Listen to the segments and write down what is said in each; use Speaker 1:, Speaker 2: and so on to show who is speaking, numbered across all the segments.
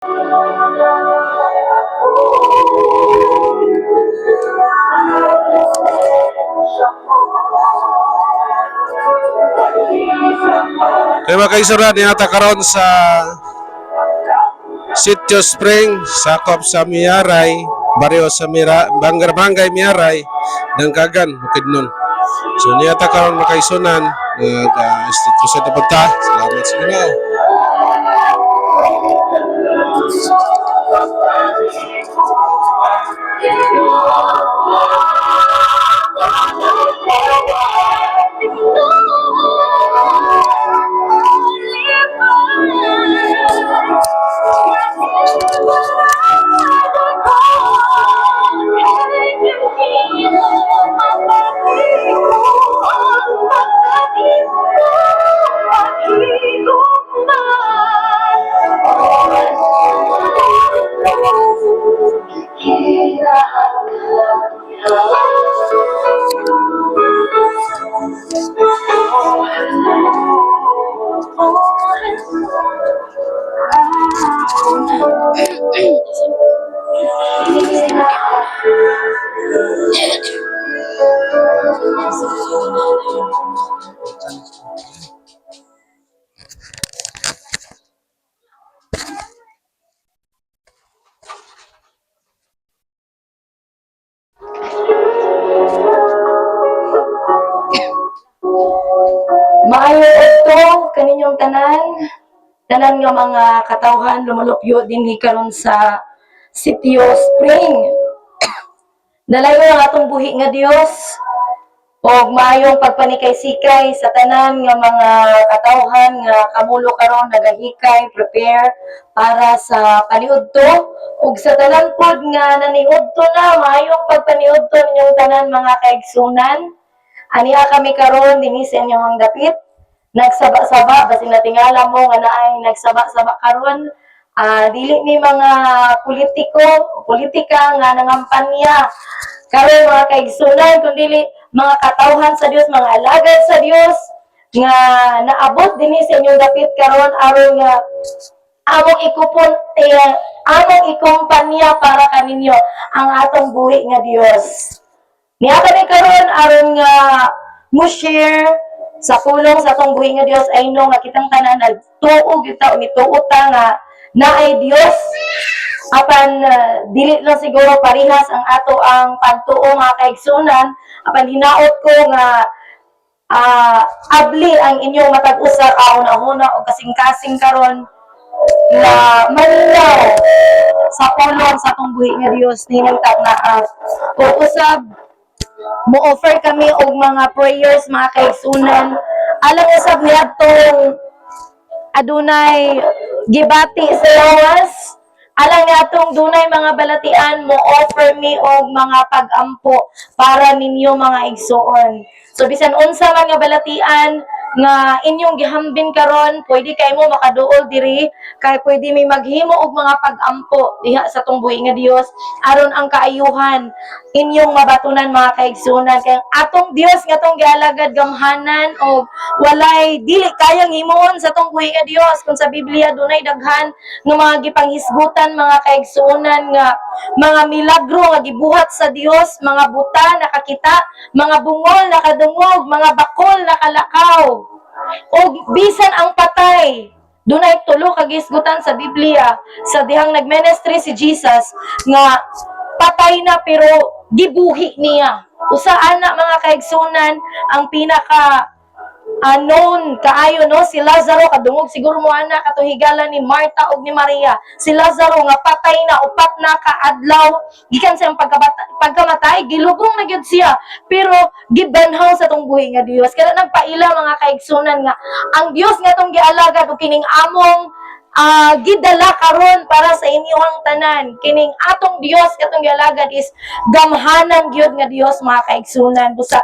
Speaker 1: Kaya mga kaisura, dinata karon sa Sitio Spring, sakop sa Miaray, baryo sa Barangay Miaray, Dangkagan, Bukidnon. So niyata karon mga kaisunan, nag-istito sa punta. Salamat sa inyo.
Speaker 2: Maayo ito kaninyong tanan nga mga katawhan lumulupyo din karon sa Sitio Spring. Dalayo ang atong buhi nga Dios og maayong pagpanikay-sikay sa tanan nga mga katawhan nga kamulo karon nagahikay, prepare para sa paniudto ug sa tanan pod nga naniudto na maayong pagpaniudto ninyong tanan mga kaigsunan. Aniha kami karon dinhi sa inyong dapit. Nagsaba-saba basin natingala mo nga naay nagsaba-saba karon. Dili ni mga politika nga nangampanya karon mga kaigsunan kundi mga katawhan sa Dios, mga alagad sa Dios nga naabot dinhi sa inyong dapit karon aron nga among ikumpanya para kaninyo ang atong buhi nga Dios. Niya kami karon aron nga mo share sa pulong sa atong buhi nga Dios ay no nga kitang tanan nagtuog kita umituot nga naay Dios apan dili lang siguro parihas ang ato ang pagtuo nga kaigsunan apan hinaot ko nga abli ang inyong matag usar una-una o kasing-kasing karon na manlaw sa pulong sa atong buhi nga Dios ninangtag na o usab mo-offer kami og mga prayers, mga kaigsunan. Alang usab niadtong adunay gibati sa lawas. Alang niadtong dunay mga balatian, mo-offer mi og mga pag-ampo para ninyo mga igsuon. So bisan unsa man nga balatian nga inyong gihambin karon, pwede kay mo makaduol diri kay pwede mi maghimo og mga pag-ampo diha sa tong buhi nga Dios aron ang kaayuhan inyong mabatunan mga kaigsunan kay atong Dios nga tong gialagad gamhanan og walay dili kayang himuon sa tong buhi nga Dios kun sa Biblia dunay daghan nga mga gipanghisgutan mga kaigsunan nga mga milagro nga gibuhat sa Dios, mga buta nakakita, mga bungol nakadungog, mga bakol nakalakaw. O bisan ang patay, dunay tulo ka gisgutan sa Biblia sa dihang nagministry si Jesus nga patay na pero gibuhi niya. Usa ana mga kaigsunan ang pinaka known kaayo no si Lazaro kadungog siguro mo ana katuhigalan ni Marta ug ni Maria. Si Lazaro nga patay na upat na ka adlaw gikan sa pagkamatay gilubong na gyud siya pero gibanhaw sa tong buhi nga Dios. Kaya nagpaila mga kaigsunan nga ang Dios nga tong gialagad ug kining among gidala karon para sa inyong tanan. Kining atong Dios katong gialagad is gamhanan gyud nga Dios mga kaigsunan. Busa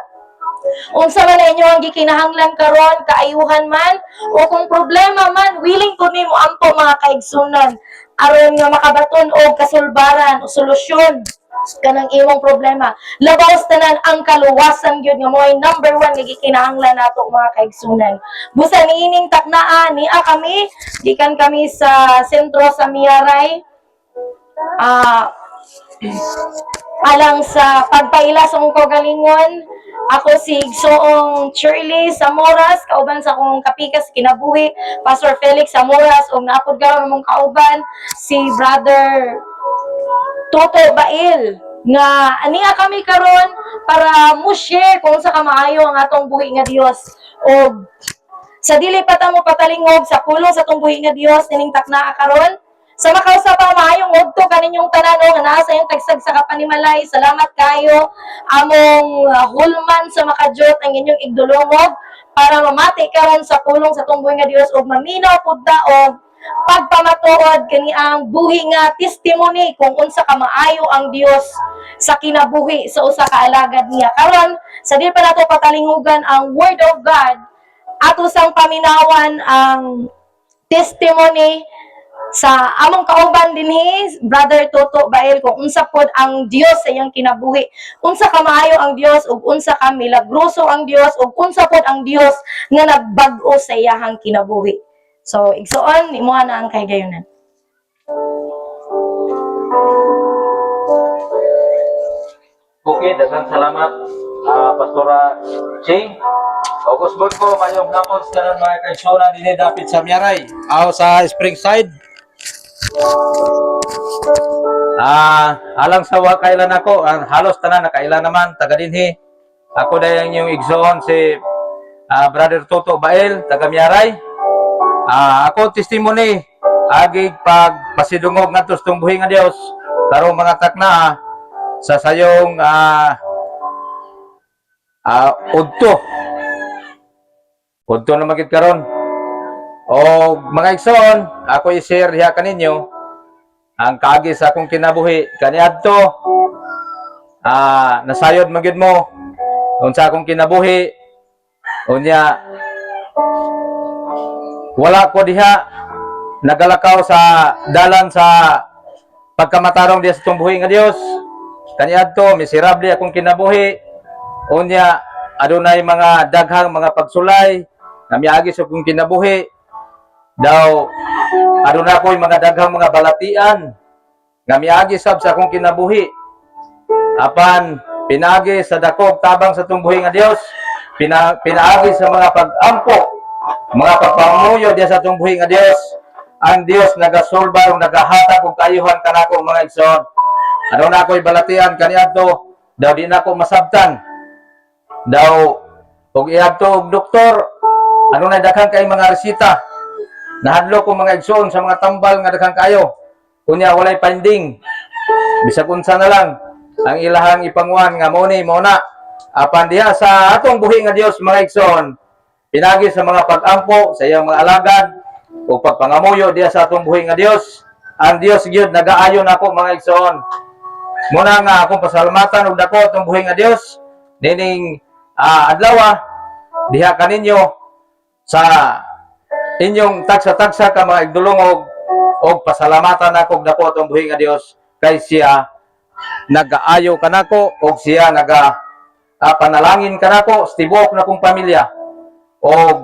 Speaker 2: unsa man inyo ang gikinahanglan karon kaayuhan man o kung problema man willing ko nimo ampo mga kaigsunan aron nga makabaton og kasulbaran o solusyon kanang imong problema. Labaw tanan ang kaluwasan gyud nga mo'y number 1 nga gikinahanglan nato mga kaigsunan. Busa niining taknaan ni kami, gikan kami sa sentro sa Miaray. Alang sa pagpaila sa akong kagalingon, ako si Igsoong Shirley Samoras, kauban sa akong kapikas kinabuhi, Pastor Felix Samoras, ug naapod karon mong kauban si Brother Toto Bail nga aniya kami karon para mo share kung sa kamaayo ang atong buhi nga Dios o sa dili pa ta mo patalingog sa pulong sa atong buhi nga Dios nining taknaa karon sa makausap pa maayong udto kaninyong tanan nga naa sa iyong tagsag sa kapanimalay. Salamat kayo among hulman sa makajot ang inyong igdulongog para mamati karon sa pulong sa atong buhi nga Dios ug maminaw pud ta og pagpamatuod kani ang buhi nga testimony kung unsa ka maayo ang Dios sa kinabuhi sa usa ka alagad niya. Karon sa dili pa nato patalingugan ang Word of God, ato sang paminawan ang testimony sa among kauban dinhi Brother Toto Bael kung unsa pod ang Dios sa iyang kinabuhi, unsa ka maayo ang Dios ug unsa ka milagroso ang Dios ug unsa pod ang Dios nga nagbag-o sa iyang kinabuhi. So, igsuon, imuha na ang kahigayunan.
Speaker 3: Okay, daghang salamat, Pastora Ching. August Bon ko, mayong hapon sa tanan mga kaigsunan dinhi dapit sa Miaray, aw sa Springside. Alang sa wakailan ako, halos tanan nakailan naman, taga dinhi. Ako dayang yung igsoon si Brother Toto Bael, taga Miaray. Ako testimony agig pag pasidungog ngadto sa buhi nga Dios karong mga takna sa sayong udto na magid karon o mga igsoon ako i-share diha kaninyo ang kaagi sa akong kinabuhi kaniadto nasayod magid mo unsa akong kinabuhi unya wala ko diha nagalakaw sa dalan sa pagkamatarong diha sa itong buhi nga Dios. Kaniadto miserable akong kinabuhi. Unya adunay mga daghang mga pagsulay nga miagi sa akong kinabuhi. Daw aduna ko'y mga daghang mga balatian nga miagi sab sa akong kinabuhi. Apan pinagi sa dakog tabang sa itong buhi nga Dios. Pinaagi sa mga pag-ampo mga pagpamuyo diya sa itong buhi nga Dios. Ang Dios nagasolba o nagahatag og kaayuhan kanako mga igsoon. Ano na ako'y balatian kaniadto daw di na ako masabtan. Daw og iadto og doktor ano na daghang kay mga resita. Nahadlo ko mga igsoon sa mga tambal nga daghang kayo. Kunya walay finding. Bisag unsa na lang ang ilahang ipanguan nga mo ni mo na. Apan diha sa atong buhi nga Dios mga igsoon pinagi sa mga pag-ampo sa iyang mga alagad o pagpangamuyo diya sa atong buhi nga Dios. Ang Dios gyud nagaayon ako mga igsoon. Muna nga akong pasalamatan og dako atong buhi nga Dios nining adlaw diha kaninyo sa inyong tagsa-tagsa ka mga igdulongog og pasalamatan ako og dako atong buhi nga Dios kay siya nagaayo kanako og siya panalangin kanako sa tibuok na kong pamilya. Og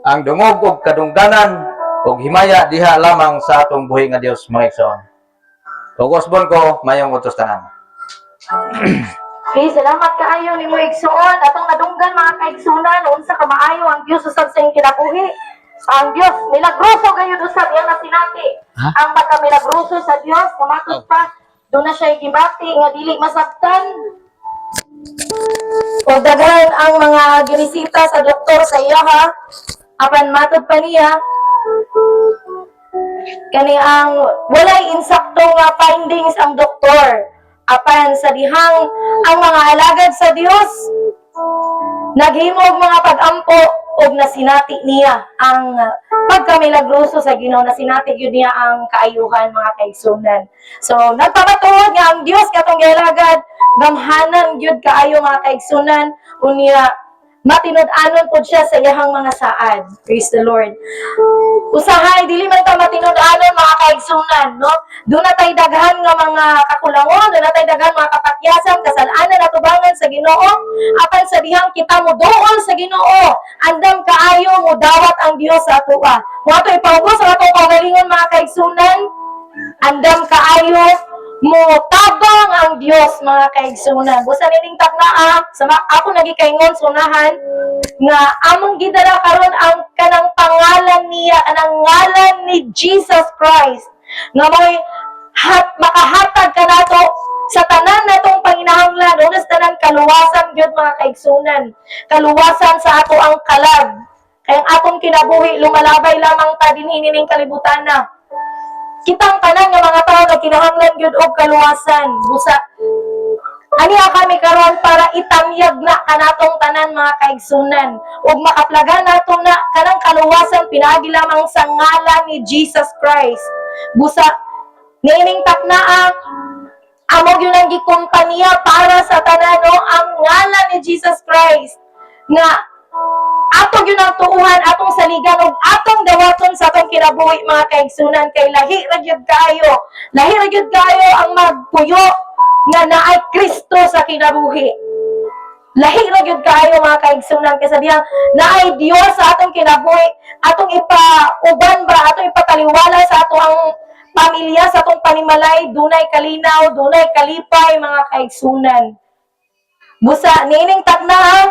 Speaker 3: ang dungog og kadungganan og himaya diha lamang sa atong buhi nga Dios mga igsoon. August Bon ko mayong utos tanan.
Speaker 2: Okay, salamat kaayo ni mo igsoon atong nadunggan mga kaigsunan unsa ka maayo ang Dios usab sa iyong kinabuhi. Ang Dios milagroso gayud usab yang nasinati. Ang pagka-milagroso sa Dios kamatud pa do na siya gibati nga dili masabtan. O daghan ang mga ginisita sa doktor sa iya ha. Apan matod pa niya kani ang walay insakto nga findings ang doktor. Apan sa dihang ang mga alagad sa Dios naghimog mga pag-ampo og nasinati niya ang pagkamilagroso sa Ginoo, nasinati gyud niya ang kaayuhan mga kaigsunan. So nagpamatuod nga ang Dios katong gialagad gamhanan gyud kaayo mga kaigsunan unya matinud-anon po siya sa iyahang mga saad. Praise the Lord. Usahay, dili man ta matinud-anon mga kaigsunan, no? Doon na tayo daghan nga mga kakulangon, doon na tayo daghan mga kapatyasan, kasalanan at tubangan sa Ginoo, apan sa dihang kita mo doon sa Ginoo, andam kaayo mo dawat ang Dios sa atoa. Mo ato ipaubos sa atong kaugalingon mga kaigsunan, andam kaayo mo tabang ang Dios mga kaigsunan. Busa nining taknaa, ako nagikaingon sunahan nga among gidala karon ang kanang pangalan niya, kanang ngalan ni Jesus Christ. Nga may makahatag kanato sa tanan natong panginahanglan, unas tanan kaluwasan gyud mga kaigsunan. Kaluwasan sa ato ang kalag. Kay ang atong kinabuhi lumalabay lamang ta dinhi ning kalibutan na. Kitang tanan nga mga tao nga kinahanglan gyud og kaluwasan. Busa aniya kami karon para itamyag na kanatong tanan mga kaigsunan ug makaplagan nato na kanang kaluwasan pinaagi lamang sa ngalan ni Jesus Christ. Busa niining taknaa amo gyud ang gikumpanya para sa tanan no ang ngalan ni Jesus Christ nga atong yun ang tuuhan, atong saligan, ug atong dawaton sa atong kinabuhi mga kaigsunan kay lahi ra gyud kayo. Lahi ra gyud kayo ang magpuyo nga naay Kristo sa kinabuhi. Lahi ra gyud kayo mga kaigsunan kay sa diyang naay Dios sa atong kinabuhi, atong ipauban ba, atong ipataliwala sa atong pamilya, sa atong panimalay, dunay kalinaw, dunay kalipay mga kaigsunan. Busa nining takna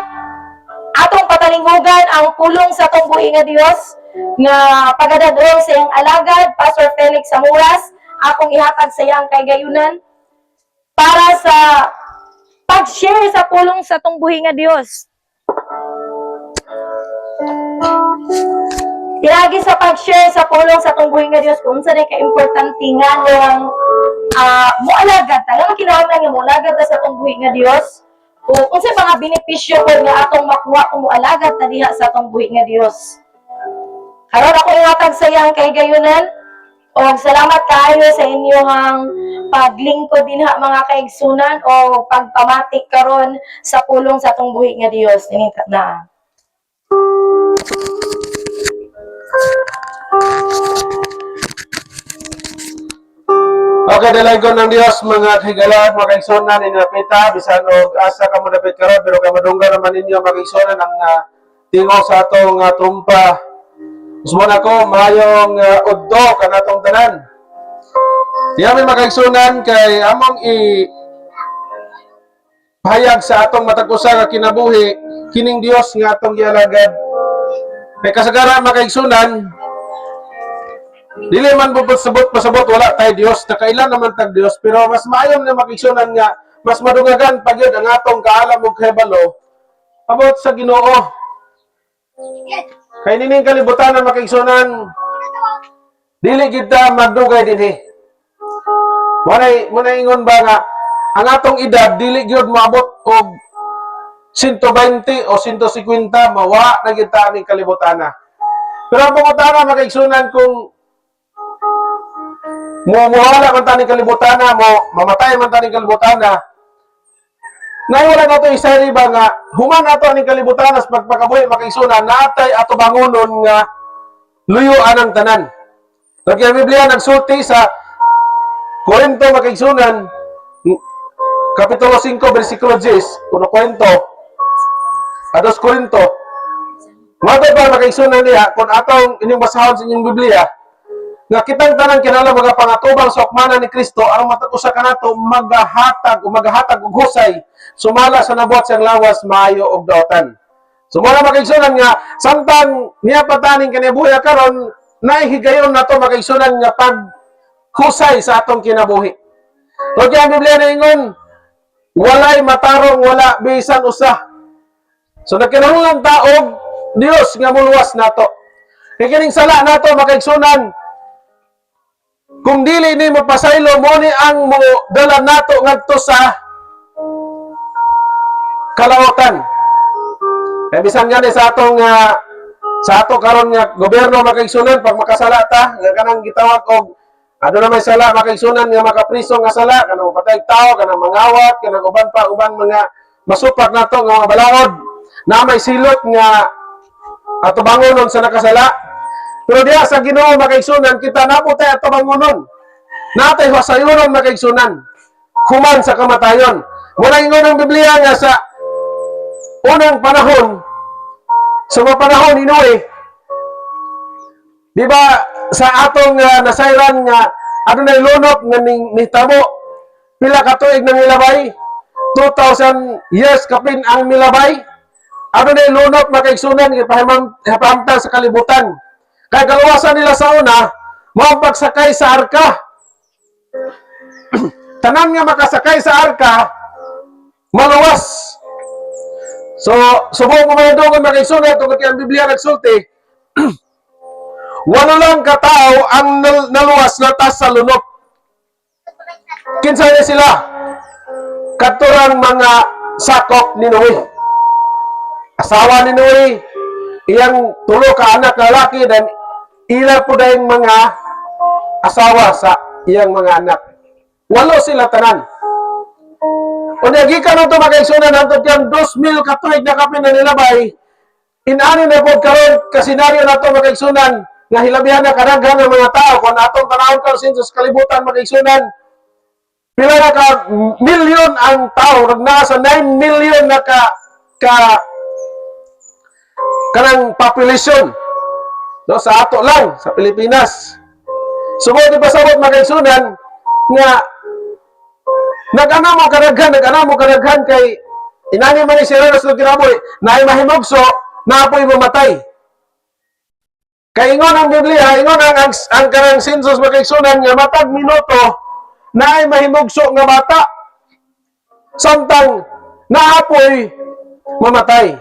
Speaker 2: atong patalinghugan ang pulong sa atong buhi nga Dios nga pagadadong sa iyang alagad Pastor Felix Samuras, akong ihatag sa iyang kaygayunan para sa pag-share sa pulong sa atong buhi nga Dios. Tilagi sa pag-share sa pulong sa atong buhi nga Dios kung unsa ka importante nga ng moalagad ta, nga kinahanglan nga moalagad ta sa atong buhi nga Dios. O unsa mga benepisyo ko nga atong makuha kung moalagad ta diha sa atong buhi nga Dios. Karon ako ihatag sa iyang kaygayunan o salamat kaayo sa inyong paglingkod dinha mga kaigsunan o pagpamatik karon sa pulong sa atong buhi nga Dios. Ninitat na.
Speaker 1: Okay, dalaygon ng Dios mga higala, mga kaigsunan, inapita, bisan og asa ka mo dapit karon, pero kay madunggan naman ninyo mga kaigsunan ang tingog sa atong trumpa. Gusto na ko, mayong uddo kanatong tanan. Diya may mga kaigsunan kay among pahayag sa atong matag-usa nga kinabuhi, kining Dios nga atong gialagad. Kay kasagaran mga kaigsunan, dili man pasabot wala tay Dios, nakailan naman tag Dios, pero mas maayong na makigsunan nga mas madungagan pa gyud ang atong kaalam ug kahibalo about sa Ginoo. Kay nining kalibutan na makigsunan dili gid ta magdugay dinhi. Munay ingon ba nga ang atong edad dili gyud maabot og 120 o 150 mawa na gid ta ning kalibutan na. Pero ang pangutana makigsunan kung muwala man taning kalibutan na, mamatay man taning kalibutan na, wala na ito isari ba nga, human ato aning kalibutan na sa pagpakabuhi makaigsunan, natay ato bangunon nga luyuan ang tanan. Lagi ang Biblia nagsulti sa Korinto makaigsunan, Kapitulo 5, versikulo 10, kuno Korinto, ados Korinto, matay ba makaigsunan niya, kung atong inyong basahon sa inyong Biblia, nga kitang tanan kinala mga pangatubang sa okmana ni Kristo aron matag-usa kanato magahatag og husay sumala sa nabuhat siyang lawas maayo og daotan. Sumala makaigsunan nga samtang niya pataning kanibuhi karon nahihigayon nato makaigsunan nga pag husay sa atong kinabuhi. Lagi ang Biblia na ingon walay matarong wala bisan usa. So nagkinahanglan ta og Dios nga muluwas nato. Kay kining sala nato makaigsunan kung dili ni mapasaylo mo ni ang mo dala nato ngadto sa kalautan. Kaya bisan nga sa atong sa ato karon nga gobyerno makaigsunan pag makasala ta nga kanang gitawag og ano na may sala makaigsunan nga makapriso nga sala kanang patay tao kanang mangawat kanang uban mga masupat nato nga mga balaod na may silot nga atubangonon sa nakasala. Pero diya sa Ginoo makaigsunan kita naputay atubangonon. Natay hasayuron makaigsunan. Human sa kamatayon. Muna ingon ang Biblia nga sa unang panahon, sa mga panahon ni Noe, di ba sa atong nasayran nga adunay lunok nga nitabo pila ka tuig nang milabay 2,000 years kapin ang milabay adunay lunok makaigsunan ipahamtang sa kalibutan kay kaluwasan nila sa una mao pagsakay sa arka. Tanan nga makasakay sa arka maluwas. So subong ko man dogon makaigsunan tungod kay ang Biblia nagsulti walo lang katao ang naluwas latas sa lunok. Kinsa na sila? Katurang mga sakop ni Noe. Asawa ni Noe, iyang tulo ka anak na lalaki dan ila po dahil mga asawa sa iyang mga anak. Walo sila tanan. O nagikan ito makaigsunan hantod kang 2,000 katuig na kapin na nilabay. Inani na po karon kasenaryo na ito makaigsunan nga hilabihan na kadaghan ng mga tao kung atong panahon karon sa kalibutan makaigsunan. Pila na ka milyon ang tao, nasa 9 million na kanang population no sa ato lang sa Pilipinas. Sumod di pasabot makaigsunan nga nag-anamo kadaghan kay inani man ni sila sa kinabuhi na ay mahimugso na apoy mamatay. Kay ingon ang Biblia, ingon ang kanang sensus makaigsunan nga matag minuto na ay mahimugso nga bata samtang naapoy mamatay.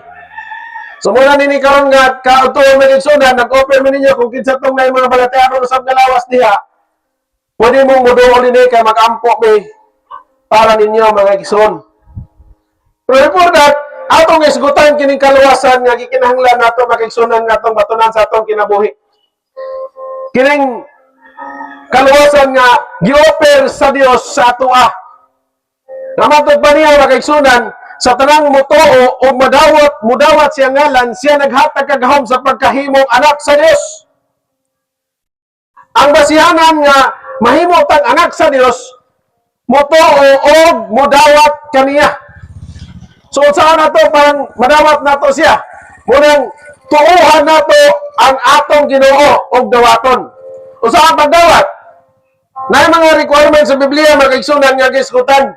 Speaker 1: So muna nini karon nga kautuon makaigsunan nag-offer man ninyo kung kinsa tong nay mga balateano sa galawas diha. Pwede mong muduol ini kay mag-ampo be para ninyo mga igsoon. Pero before that, atong isgutan kining kaluwasan nga gikinahanglan nato makaigsunan nga atong batunan sa atong kinabuhi. Kining kaluwasan nga gi-offer sa Dios sa atoa. Namatod pa niya makaigsunan sa tanang motoo o mudawat siya ngalan, siya naghatag kagahom sa pagkahimong anak sa Dios. Ang basihanan nga mahimong tang anak sa Dios, motoo o mudawat kaniya. So saan nato parang madawat nato siya? Munang tuuhan nato ang atong Ginoo og dawaton. Usa pagdawat? Na mga requirements sa Biblia makaigsunan nga gisgutan.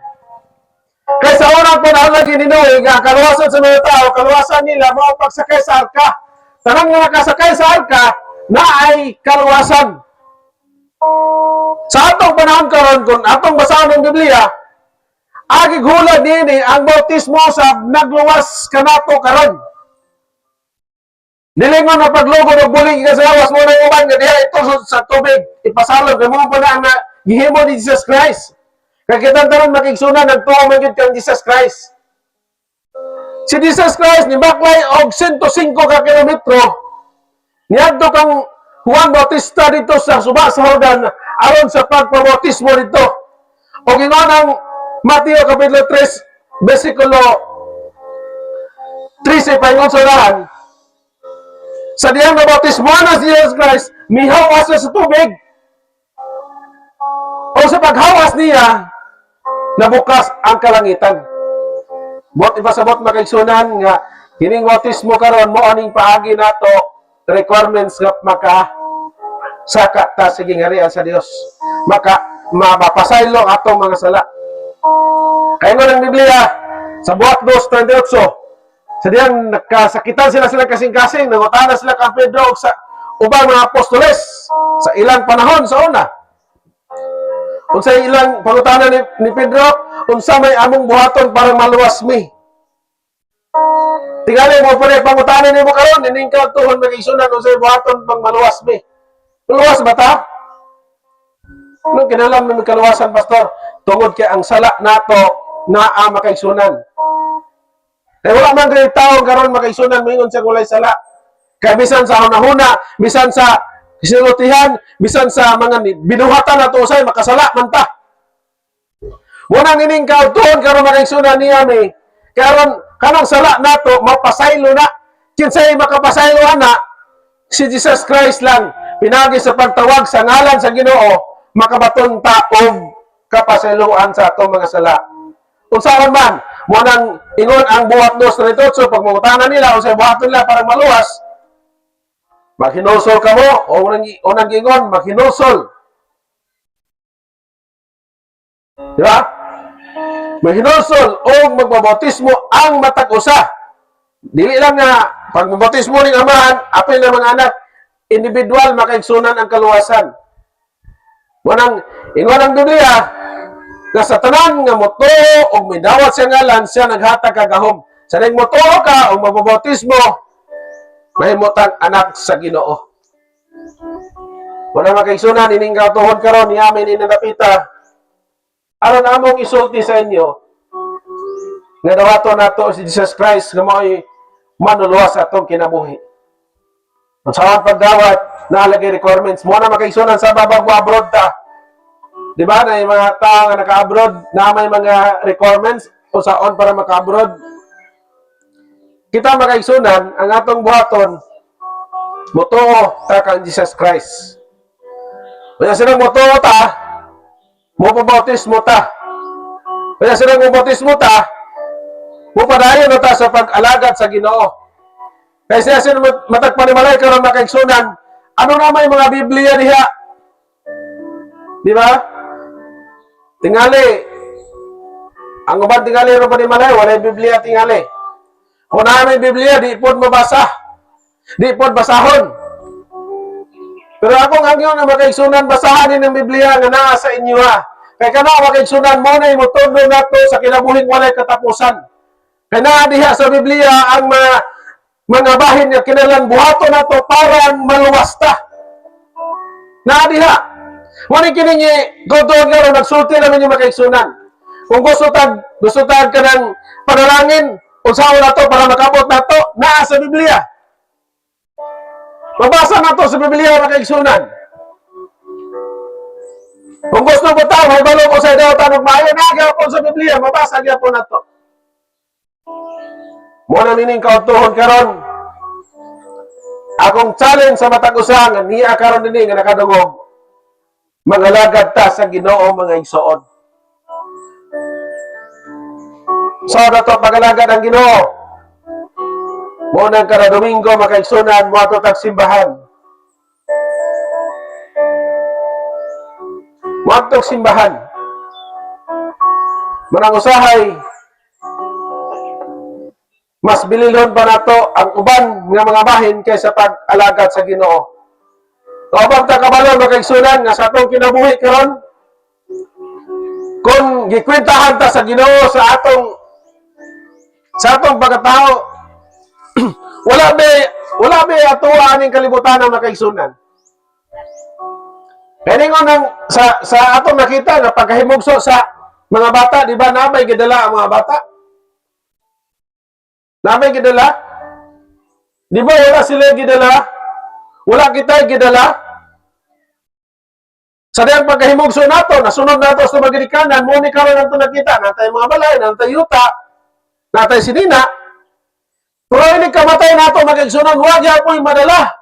Speaker 1: Kaya sa unang panahon lagi ni Noe, nga kaluwasan sa mga tao, kaluwasan nila mga pagsakay sa arka. Tanang nga nakasakay sa arka na ay kaluwasan. Sa atong panahon karon kung atong basahan ng Biblia, agi hulad nini ang bautismo sa nagluwas kanato karon. Dilingon na paglugod og bulig ka sa lawas mo na uban nga diha ito sa tubig ipasalog kay mo pa na gihimo ni Jesus Christ. Kaya kita taron makigsunan nagtuo man gyud kang Jesus Christ. Si Jesus Christ ni baklay og 105 ka kilometro. Niadto kang Juan Bautista dito sa suba sa Jordan aron sa pagpabautismo dito. Og ingon ang Mateo kapitulo 3 bersikulo 13 paingon sa dahan. Sa diyang nabautismo na si Jesus Christ, mihawas sa tubig. O sa paghawas niya, nabukas ang kalangitan. Buot ipasabot makaigsunan nga kining bautismo karon mo aning paagi nato requirements nga maka saka ta sige ngarian sa Dios. Maka mapasaylo atong mga sala. Kaya mo ng Biblia sa buhat 2:28 sa diyang nakasakitan sila kasing-kasing nangutana sila kang Pedro sa ubang mga apostoles sa ilang panahon sa una. Unsa ilang pangutana ni Pedro, unsa may among buhaton para maluwas mi. Tingali mo pare pangutana nimo karon ining kautuhon magigsunan unsay buhaton pang maluwas mi. Luwas ba ta? Nung kinalam mi kaluwasan pastor, tungod kay ang sala nato naa makaigsunan. Kaya wala man ganit taong karon makaigsunan mingon sa kulay sala. Kaya bisan sa hunahuna, bisan sa sinutihan, bisan sa mga binuhatan na to usay makasala man ta. Munang ining kautuhon karon makaigsunan niya mi. Karon kanang sala nato mapasaylo na. Kinsay makapasaylo ana, si Jesus Christ lang. Pinagi sa pagtawag sa ngalan sa Ginoo, makabaton ta og kapasayloan sa atong mga sala. Unsaon man, mo nang ingon ang buhat 2:38 pag mangutanan nila unsay buhaton nila para maluwas. Maghinusol ka mo o unang gingon maghinusol. Di ba? Maghinusol o magbabautismo ang matag usa. Dili lang nga pag mabautismo ning amahan, apil na mga anak, individual makaigsunan ang kaluwasan. Munang ingon ang Biblia nga sa tanan nga motuo og midawat sa ngalan siya naghatag kagahom. Sa ning motuo ka o mababautismo, mahimutang anak sa Ginoo. Wala makaigsunan ining kautuhon karon ni amin inanapita. Aron among isulti sa inyo nga dawaton nato si Jesus Christ nga mao'y manuluwas sa atong kinabuhi. Ang sawang pagdawat, nalagay requirements. Muna makaigsunan sa babag mo abroad ta. Di ba? Na yung mga tao nga naka-abroad na may mga requirements o saon para maka-abroad. Kita makaigsunan, ang atong buhaton, mutuo ta kang Jesus Christ. Kaya silang mutuo ta, mupabautismo ta. Kaya silang mupabautismo ta, mupadayon na ta sa pag-alagad sa Ginoo. Kaya siya sila matagpanimalay karon makaigsunan, ano na may mga Biblia diha? Di ba? Tingali. Ang uban tingali ro panimalay, wala Biblia tingali. Kung na may Biblia, di pod mabasa. Di pod basahon. Pero akong angyon na makaigsunan, basahan din ang Biblia nga naa sa inyo ha. Kaya kana makaigsunan mo na imutundo nato sa kinabuhing walay katapusan. Kaya naa diha sa Biblia ang mga bahin nga kinalang buhaton nato para maluwas ta. Naa diha. Wani kini ni godod nga nagsulti namin yung makaigsunan. Kung gusto tag ka ng panalangin, unsaon nato para makabot nato, naa sa Biblia. Mabasa nato sa Biblia makaigsunan. Kung gusto mo ta, may balo ko sa daw tanong maayo na gyapon sa Biblia, mabasa gyapon nato. Mo na mining kautuhon karon. Akong challenge sa matag usa nga niya karon dinhi nga nakadungog. Mangalagad ta sa Ginoo mga igsoon. So dato pagalagad ang Ginoo. Mo nang kada Domingo makaigsunan mo ato tag simbahan. Mo ato simbahan. Manang usahay mas bililhon pa nato ang uban nga mga bahin kaysa pag-alagad sa Ginoo. Kabang ta kabalo makaigsunan nga sa atong kinabuhi karon kung gikwentahan ta sa Ginoo sa atong pagkatao wala be atuwa aning kalibutan ang makaigsunan. Kaya nang sa atong nakita nga pagkahimugso sa mga bata, di ba namay gidala ang mga bata? Namay gidala? Di ba wala sila gidala? Wala kita gidala? Sa diyang pagkahimugso nato, nasunod nato sa magirikanan, muni karon nato nakita, natay mga balay, natay yuta, natay sinina. Pero hindi kamatay nato magigsunan, huwag yapoy madala.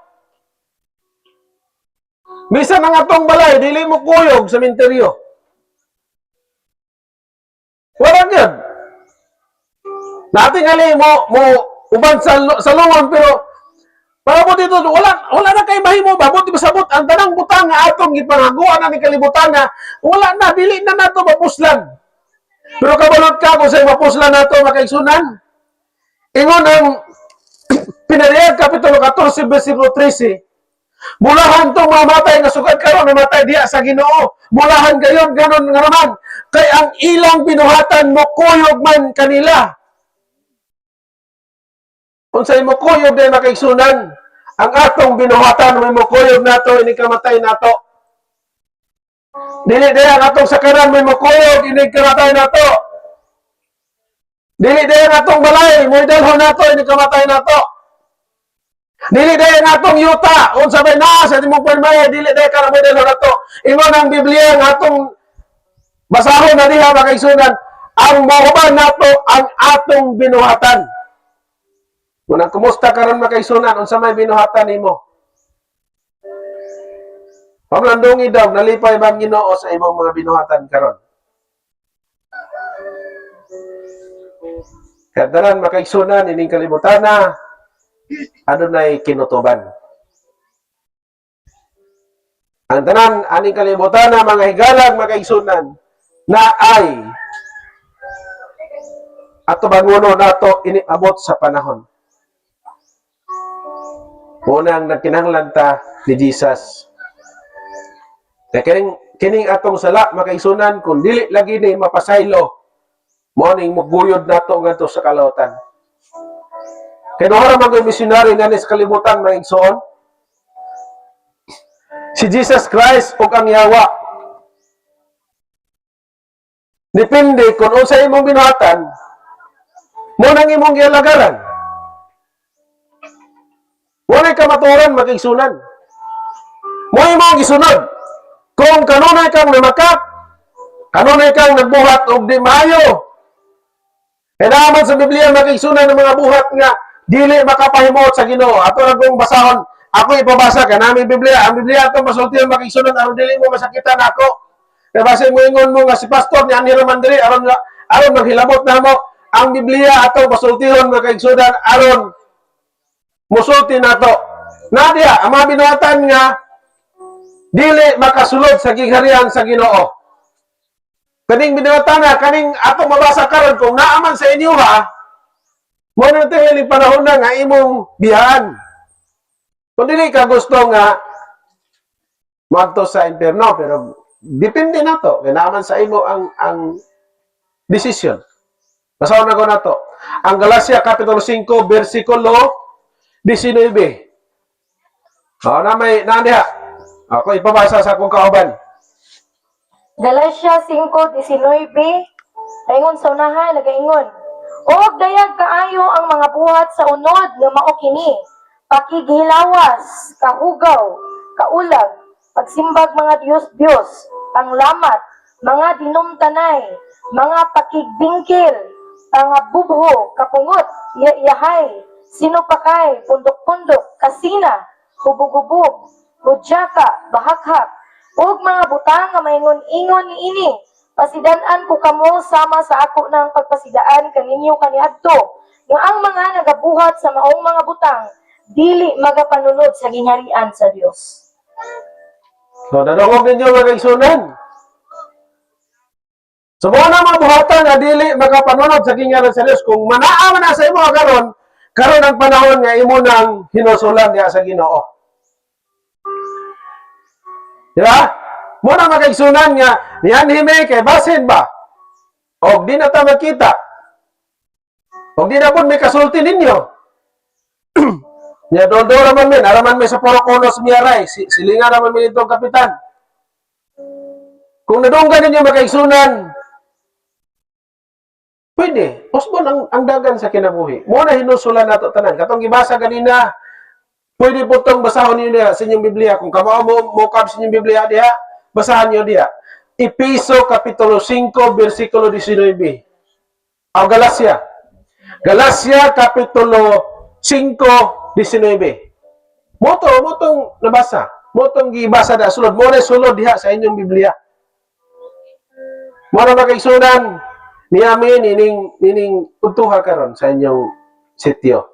Speaker 1: Bisan ang atong balay, dili mo kuyog sa minteryo. Wala gyud. Nating ali mo uban sa lungon pero para mo dito wala na kay mahimo ba buti masabot ang tanang butang nga atong gipangaguan na ni kalibutan nga wala na dili na nato mapuslan. Pero kabalot ka kung sa mapuslan nato makaigsunan. Ingon ang Pinaliyag Kapitulo 14 versikulo 13. Mulahan tong mamatay nga sugad karon mamatay diha sa Ginoo. Mulahan gayon ganon nga naman kay ang ilang binuhatan mo kuyog man kanila. Unsay mo kuyog din makaigsunan, ang atong binuhatan may mo kuyog nato ini kamatay nato. Dili din ang atong sakaran may mo kuyog ini kamatay nato. Dili din ang atong balay mo dalhon nato ini kamatay nato. Dili din ang atong yuta unsa may naa sa timong pamilya dili din ka mo dalhon nato. Ingon ang Biblia ang atong basahon na diha makaigsunan, ang mauban nato ang atong binuhatan. Unang kumusta karon makaisunan unsa may binuhatan nimo? Paglandungi daw nalipay bang Ginoo sa imong mga binuhatan karon? Kadalan makaisunan ining kalibutan na adunay kinutuban. Ang tanan aning kalibutan na mga higalag makaisunan na ay ato banguno nato iniabot sa panahon. Muna ang nagkinahanglan ta ni Jesus. Kining atong sala makaisunan kung dili lagi ni mapasaylo mo ning maguyod nato ngadto sa kalautan. Kay duha ra man misyonary nga sa kalibutan maigsoon. Si Jesus Christ ug ang Yawa. Depende kung unsa imong binuhatan, mo nang imong gialagaran. Wala ka maturan magigsunan. Mo imong gisunod. Kung kanunay kang namakak, kanunay kang nagbuhat og di maayo. Kaya naman sa Biblia magigsunan ng mga buhat nga dili makapahimot sa Ginoo. Ato ra kong basahon, ako ipabasa ka namin Biblia. Ang Biblia ato masultihan magigsunan aron dili mo masakitan ako. Kaya base mo ingon mo nga si pastor ni Ani Ramandri aron maghilabot namo ang Biblia ato masultihan magigsunan aron musulti nato. Nadia, ang mga binuhatan nga dili makasulod sa gigharian sa Ginoo. Kaning binuhatan na kaning atong mabasa karon kung naaman sa inyo ha, mo na tingali panahon na nga imong biyahan. Kung dili ka gusto nga magto sa impierno, pero depende na to. Kaya naaman sa imo ang decision. Basaw na ko na to. Ang Galacia Kapitulo 5, versikulo 19. Na may nandiha. Ako ipabasa sa akong kauban.
Speaker 2: Galacia 5:19, ingon sa unahan, nagaingon, og dayag kaayo ang mga buhat sa unod nga mao kini, pakighilawas, kahugaw, kaulag, pagsimbag mga Diyos-Diyos, panglamat, mga dinumtanay, mga pakigbingkil, pangabubho, kapungot, yahay, sinupakay, pundok-pundok, kasina, hubog-hubog, hudyaka, bahakhak, ug mga butang nga maingon-ingon niini, pasidan-an ko kamo sama sa ako ng pagpasidaan kaninyo kaniadto, nga ang mga nagabuhat sa maong mga butang, dili magapanunod sa gingharian sa Dios.
Speaker 1: So, nanungog ninyo mga igsunan. So, mga na mga buhatan na dili makapanunod sa gingharian sa Dios, kung manaaman na sa imo karon ang panahon nga imo nang hinusulan niya sa Ginoo. Di ba? Muna makaigsunan nga, niyan hime kay basin ba? O di na ta makita. O di na po may kasulti ninyo. Niya do raman men, araman may sa Poroconos miyaray, silingan raman men itong kapitan. Kung nadunggan ninyo makaigsunan, pwede. Osbon ang dagan sa kinabuhi. Muna hinusulan nato tanan. Katong gibasa ganina, pwede po itong basahon niyo sa inyong Biblia. Kung kamao mo mukab sa inyong Biblia diha, basahan niyo diha. Episo Kapitulo 5, versikulo 19. O Galacia. Galacia Kapitulo 5, 19. Motong nabasa. Motong gibasa na sulod. Muna sulod diha sa inyong Biblia. Muna makaigsunan, niyamin nining utuha karon sa inyong sityo.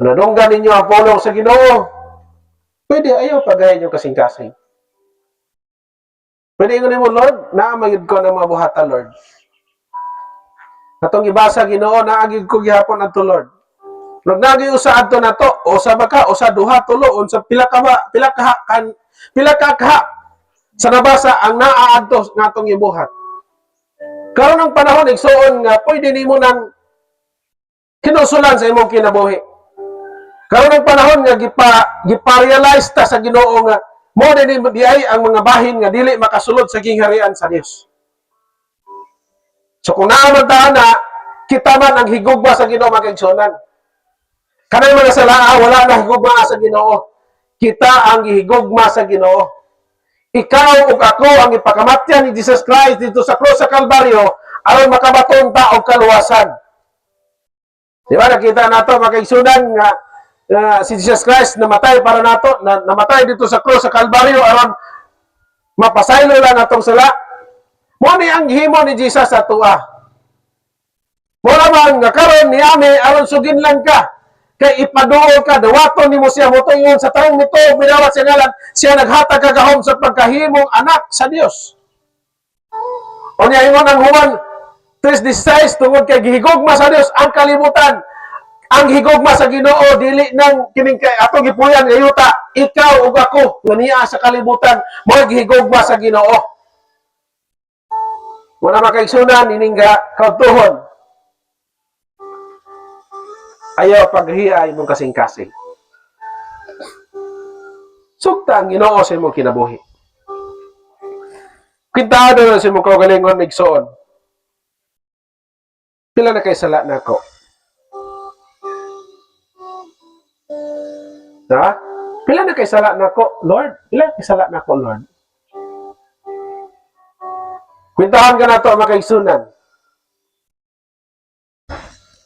Speaker 1: Nadunggan ninyo ang pulong sa Ginoo, pwede ayaw pagayin nyo kasing-kasing. Pwede ingon mo, Lord, naamayod ko ng mga buhatan, Lord. Katong ibasa Ginoo, naagid ko gihapon adto, Lord. Lord, nagi usa adto na to, o sa baka, o sa duha, tulo, o sa pila ka sa nabasa ang naaadto ng atong ibuhat. Karon ng panahon, igsuon nga, pwede nimo nang hinusulan sa imong kinabuhi. Karon ng panahon nga gipa-realize ta sa Ginoo nga mo din diay ang mga bahin nga dili makasulod sa gingharian sa Dios. So kung naaman ta na kita man ang higugma sa Ginoo magigsunan. Kanang mga sala wala na higugma sa Ginoo. Kita ang gihigugma sa Ginoo. Ikaw ug ako ang ipakamatyan ni Jesus Christ dito sa krus sa Kalbaryo aron makabaton ta og kaluwasan. Di ba nakita nato makaigsunan nga si Jesus Christ namatay para nato, namatay dito sa krus sa Kalbaryo aron mapasaylo lang atong sala. Mo ni ang gihimo ni Jesus sa tuwa. Mo lamang nga karon niami aron sugin lang ka. Kay ipaduol ka, dawaton nimo siya motuyon sa tarong nito, minawat siya ngalan, siya naghatag kagahom sa pagkahimong anak sa Dios. O niya ingon ang Juan 3:16 tungod kay gihigugma sa Dios ang kalibutan. Ang higugma sa Ginoo dili nang kining kay ato gipuyan nga yuta, ikaw ug ako nga niya sa kalibutan mo gihigugma sa Ginoo. Wala makaigsunan ining kautuhon. Ayaw paghiya imong kasing-kasing. Sugta ang Ginoo sa imong kinabuhi. Kintado na sa imong kaugalingon migsoon. Pila na kay sala nako? Ha? Pila na kay sala nako, Lord? Pila na kay sala nako, Lord? Kwintahan ka na ito, makaigsunan.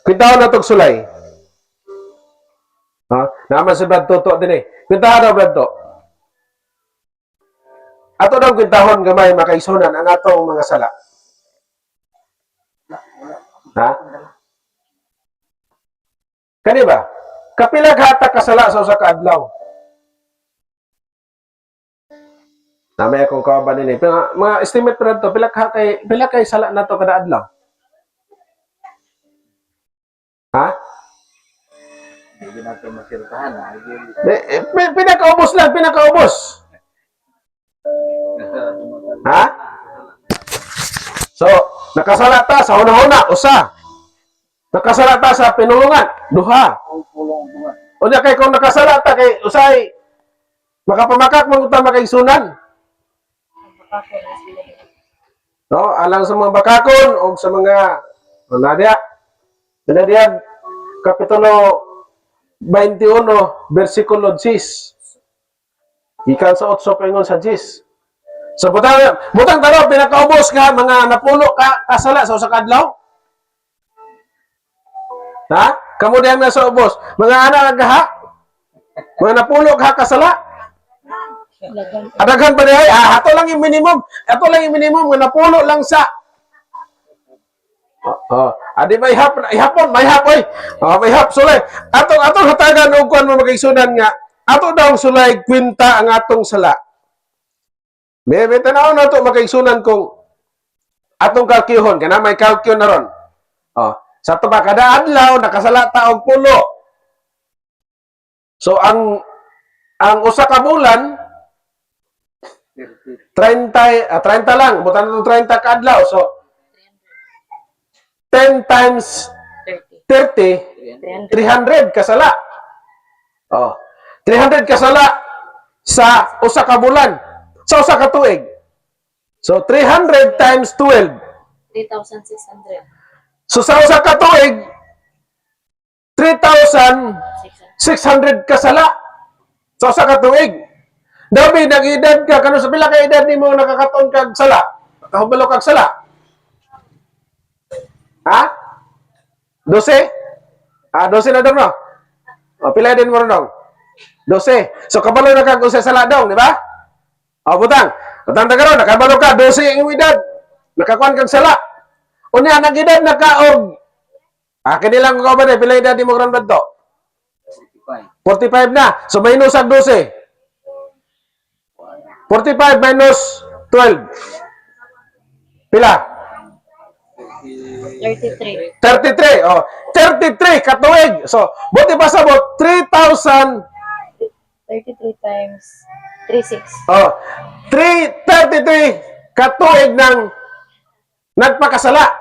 Speaker 1: Kwintahan na itong sulay. Ha? Naman si Brad Toto din eh. Kwintahan na, Brad Toto. Ato daw kwintahon gamay makaigsunan ang atong mga sala. Ha? Kani ba? Kapilag hata kasala sa usa ka adlaw. Namay akong kauban ini. Mga estimate pa to, pila kay sala nato kada adlaw? Ha?
Speaker 3: Hindi natin masirtahan.
Speaker 1: Pinakaubos lang, pinakaubos. Ha? So, nakasala ta sa una-una, usa. Nakasala ta sa pinulungan, duha. O niya kay kung nakasala ta kay usay, makapamakak manguta makaigsunan. No, alang sa mga bakakon o sa mga Nadia, Kapitulo 21, versikulo 10. Ikan sa 8 paingon sa 10. So, butang taro, pinakaubos ka, mga napulo ka, kasala sa usa ka adlaw. Ha? Kamu diyan na sa ubos. Mga anak nagha? Mga napulo ka kasala? Adaghan pa dihay. Ato lang yung minimum. Ato lang yung minimum. Mga napulo lang sa. Adi may ihapon, may hapoy. May hap sulay. Atong hatagan og kuan mo magigsunan nga. Ato daw sulay kwinta ang atong sala. May tanaw na to magigsunan kung atong kalkyuhon kana may kalkyo na ron. Sa tuba kada adlaw nakasala ta og pulo. So ang usa ka bulan 30 lang, butan to 30 ka adlaw. So 10 times 30 300 kasala. 300 kasala sa usa ka bulan. Sa usa ka tuig. So 300 times 12
Speaker 2: 3,600.
Speaker 1: So sa usa ka tuig 3,600 kasala sa usa ka tuig. Dabi nag-edad ka kano sa pila ka edad nimo nakakaton kag sala? Kahubalo kag sala? Ha? 12? 12 na daw no? Pila din mo ron 12. So kabalo na kag usa sala daw, di ba? Butang ta karon nakabalo ka 12 ang edad. Nakakuan kag sala. Unya nag-edad na ka og kini lang ko ba pila edad mo ron badto? 45 na. So minus ang 12. 45 minus 12. Pila?
Speaker 2: 33.
Speaker 1: 33. 33 katuig. So buti pa sabot 3,000
Speaker 2: 33 times 36.
Speaker 1: 333 katuig ng nagpakasala.